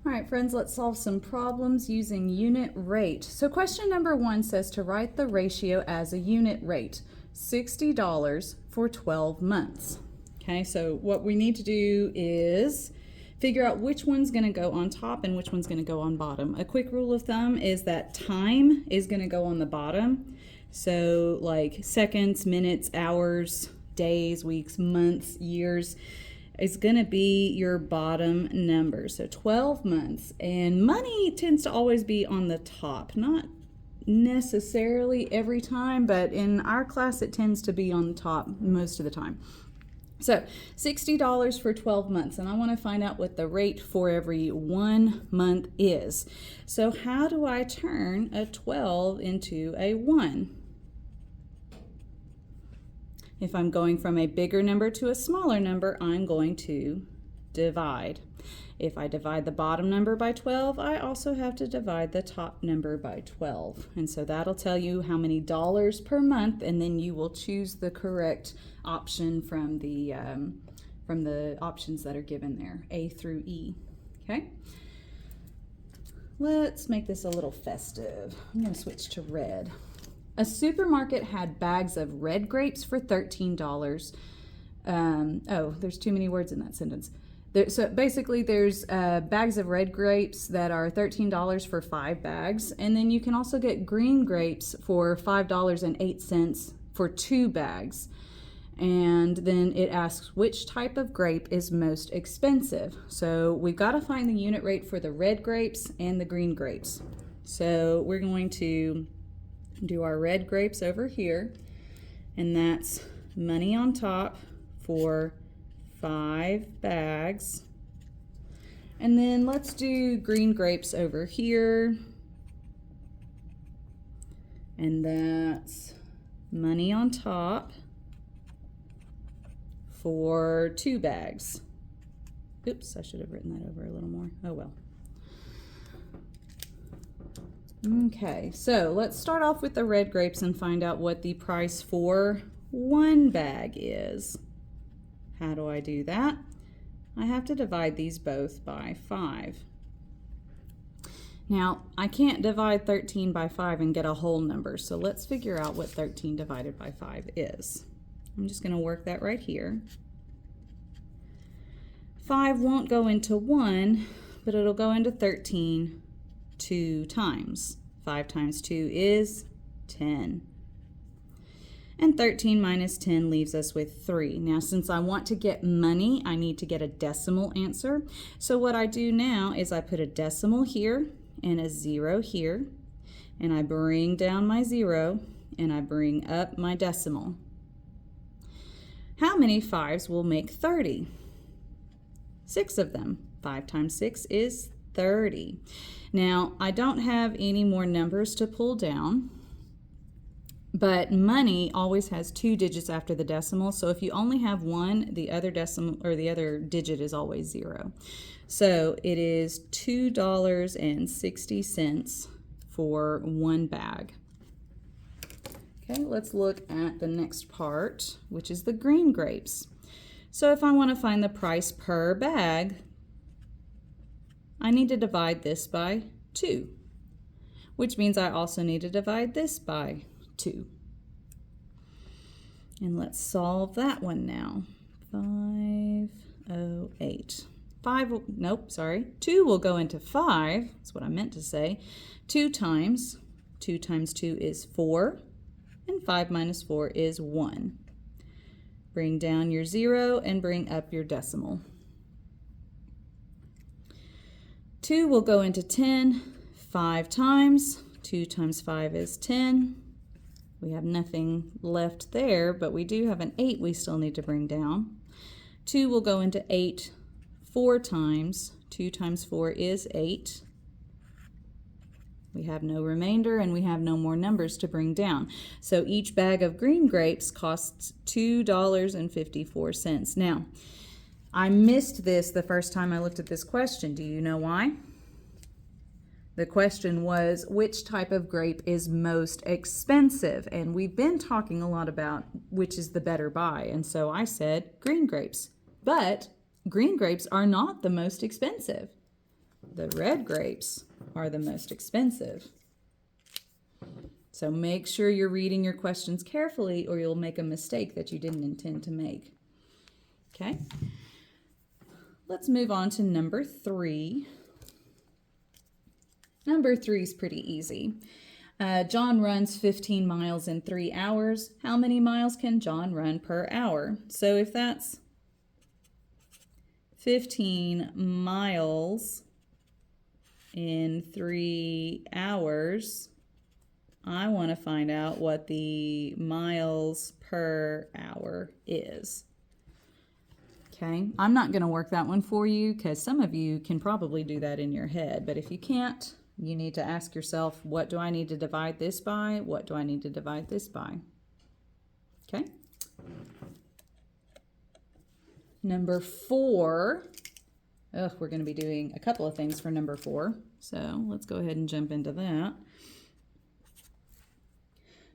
All right, friends, let's solve some problems using unit rate. So question number 1 says to write the ratio as a unit rate, $60 for 12 months. Okay, so what we need to do is figure out which one's going to go on top and which one's going to go on bottom. A quick rule of thumb is that time is going to go on the bottom. So like seconds, minutes, hours, days, weeks, months, years is going to be your bottom number. So 12 months. And money tends to always be on the top. Not necessarily every time, but in our class it tends to be on the top most of the time. So $60 for 12 months, and I want to find out what the rate for every 1 month is. So how do I turn a 12 into a 1? If I'm going from a bigger number to a smaller number, I'm going to divide. If I divide the bottom number by 12, I also have to divide the top number by 12. And so that'll tell you how many dollars per month, and then you will choose the correct option from the options that are given there, A through E. Okay? Let's make this a little festive. I'm going to switch to red. A supermarket had bags of red grapes for $13. There's too many words in that sentence. So basically there's bags of red grapes that are $13 for 5 bags. And then you can also get green grapes for $5.08 for 2 bags. And then it asks which type of grape is most expensive. So we've got to find the unit rate for the red grapes and the green grapes. So we're going to do our red grapes over here, and that's money on top for 5 bags. And then let's do green grapes over here, and that's money on top for 2 bags. Oops, I should have written that over a little more. Oh well. Okay, so let's start off with the red grapes and find out what the price for 1 bag is. How do I do that? I have to divide these both by 5. Now, I can't divide 13 by 5 and get a whole number, so let's figure out what 13 divided by 5 is. I'm just going to work that right here. 5 won't go into 1, but it'll go into 13 2 times. 5 times 2 is 10. And 13 minus 10 leaves us with 3. Now, since I want to get money, I need to get a decimal answer. So what I do now is I put a decimal here and a 0 here, and I bring down my 0 and I bring up my decimal. How many 5s will make 30? 6 of them. 5 times 6 is 30. Now, I don't have any more numbers to pull down, but money always has 2 digits after the decimal. So if you only have 1, the other decimal or the other digit is always 0. So it is $2.60 for 1 bag. Okay, let's look at the next part, which is the green grapes. So if I want to find the price per bag, I need to divide this by 2, which means I also need to divide this by 2. And let's solve that one now. 508. 2 will go into 5. That's what I meant to say. 2 times 2 is 4, and 5 minus 4 is 1. Bring down your 0 and bring up your decimal. 2 will go into 10 5 times. 2 times 5 is 10. We have nothing left there, but we do have an 8 we still need to bring down. 2 will go into 8 4 times. 2 times 4 is 8. We have no remainder and we have no more numbers to bring down. So each bag of green grapes costs $2.54. Now, I missed this the first time I looked at this question. Do you know why? The question was, which type of grape is most expensive? And we've been talking a lot about which is the better buy. And so I said green grapes. But green grapes are not the most expensive. The red grapes are the most expensive. So make sure you're reading your questions carefully or you'll make a mistake that you didn't intend to make. Okay, let's move on to number 3. Number 3 is pretty easy. John runs 15 miles in 3 hours. How many miles can John run per hour? So if that's 15 miles in 3 hours, I want to find out what the miles per hour is. Okay, I'm not going to work that one for you because some of you can probably do that in your head, but if you can't, you need to ask yourself, what do I need to divide this by? What do I need to divide this by? Okay. Number 4. We're going to be doing a couple of things for number 4. So let's go ahead and jump into that.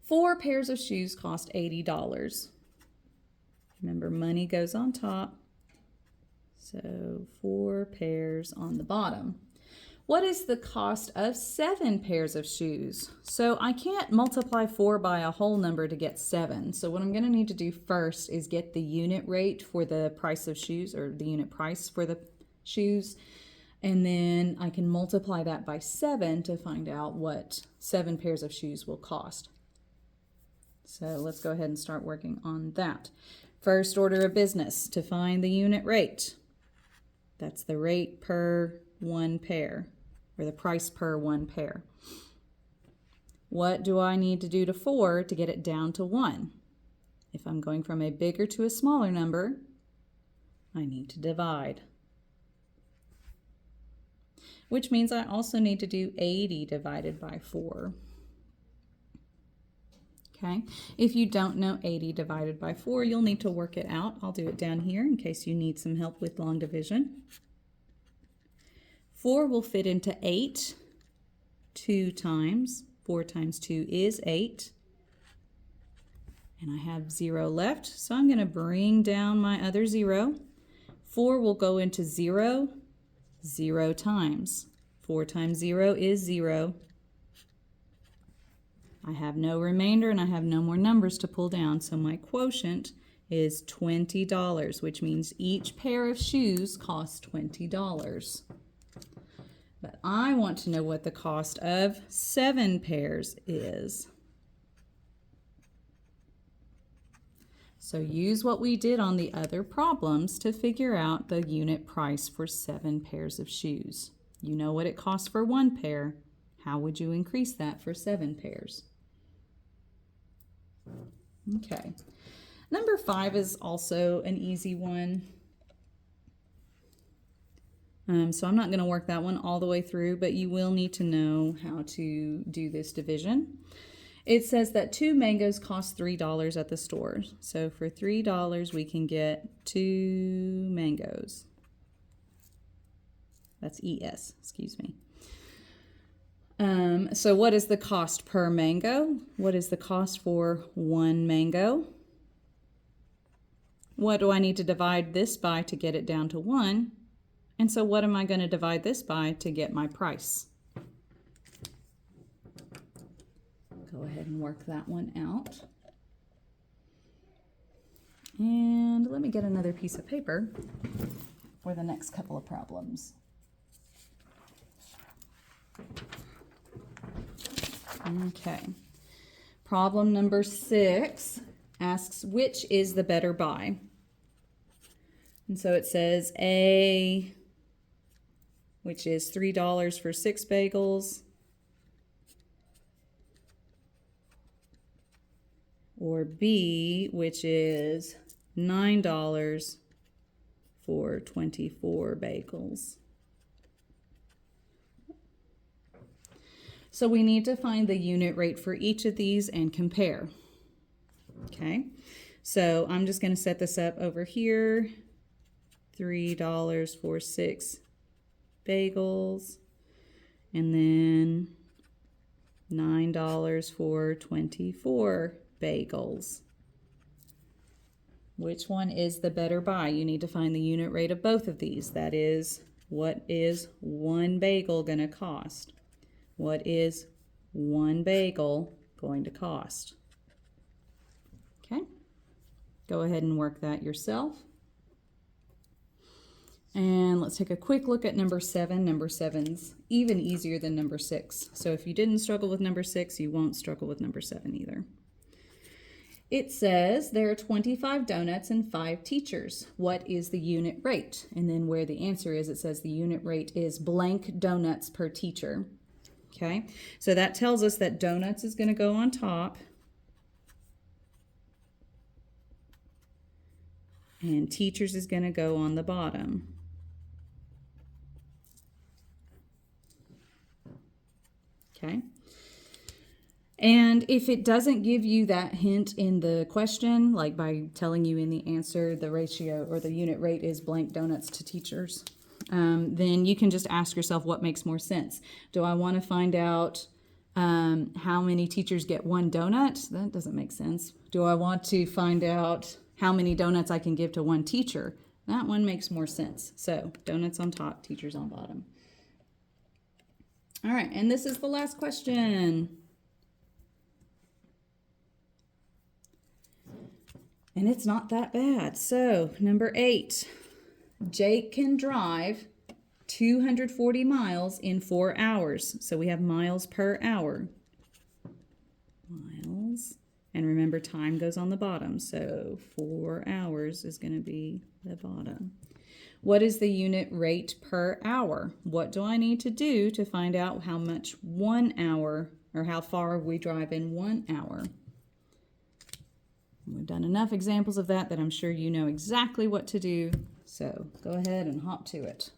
4 pairs of shoes cost $80. Remember, money goes on top. So 4 pairs on the bottom. What is the cost of 7 pairs of shoes? So I can't multiply 4 by a whole number to get 7. So what I'm going to need to do first is get the unit rate for the price of shoes, or the unit price for the shoes. And then I can multiply that by 7 to find out what 7 pairs of shoes will cost. So let's go ahead and start working on that. First order of business, to find the unit rate. That's the rate per 1 pair, or the price per 1 pair. What do I need to do to 4 to get it down to 1? If I'm going from a bigger to a smaller number, I need to divide. Which means I also need to do 80 divided by 4. Okay, if you don't know 80 divided by 4, you'll need to work it out. I'll do it down here in case you need some help with long division. 4 will fit into 8 2 times. 4 times 2 is 8. And I have 0 left, so I'm going to bring down my other 0. 4 will go into 0 0 times. 4 times 0 is 0. I have no remainder and I have no more numbers to pull down, so my quotient is $20, which means each pair of shoes costs $20. But I want to know what the cost of 7 pairs is. So use what we did on the other problems to figure out the unit price for 7 pairs of shoes. You know what it costs for 1 pair. How would you increase that for 7 pairs? Okay. Number 5 is also an easy one. So I'm not going to work that one all the way through, but you will need to know how to do this division. It says that 2 mangoes cost $3 at the store. So for $3, we can get 2 mangoes. That's ES, excuse me. So what is the cost per mango? What is the cost for 1 mango? What do I need to divide this by to get it down to 1? And so what am I going to divide this by to get my price? Go ahead and work that one out. And let me get another piece of paper for the next couple of problems. Okay. Problem number 6 asks, which is the better buy? And so it says A, which is $3 for 6 bagels, or B, which is $9 for 24 bagels. So we need to find the unit rate for each of these and compare. Okay, so I'm just going to set this up over here. $3 for 6 bagels, and then $9 for 24 bagels. Which one is the better buy? You need to find the unit rate of both of these. That is What is one bagel going to cost? What is one bagel going to cost? Okay, go ahead and work that yourself. And let's take a quick look at number 7. Number 7's even easier than number 6. So if you didn't struggle with number 6, you won't struggle with number 7 either. It says there are 25 donuts and 5 teachers. What is the unit rate? And then where the answer is, it says the unit rate is blank donuts per teacher. Okay, so that tells us that donuts is going to go on top. And teachers is going to go on the bottom. Okay. And if it doesn't give you that hint in the question, like by telling you in the answer the ratio or the unit rate is blank donuts to teachers, then you can just ask yourself what makes more sense. Do I want to find out how many teachers get one donut? That doesn't make sense. Do I want to find out how many donuts I can give to one teacher? That one makes more sense. So donuts on top, teachers on bottom. All right, and this is the last question. And it's not that bad. So, number 8, Jake can drive 240 miles in 4 hours. So we have miles per hour. Miles. And remember, time goes on the bottom. So 4 hours is going to be the bottom. What is the unit rate per hour? What do I need to do to find out how much 1 hour, or how far we drive in 1 hour? We've done enough examples of that I'm sure you know exactly what to do. So go ahead and hop to it.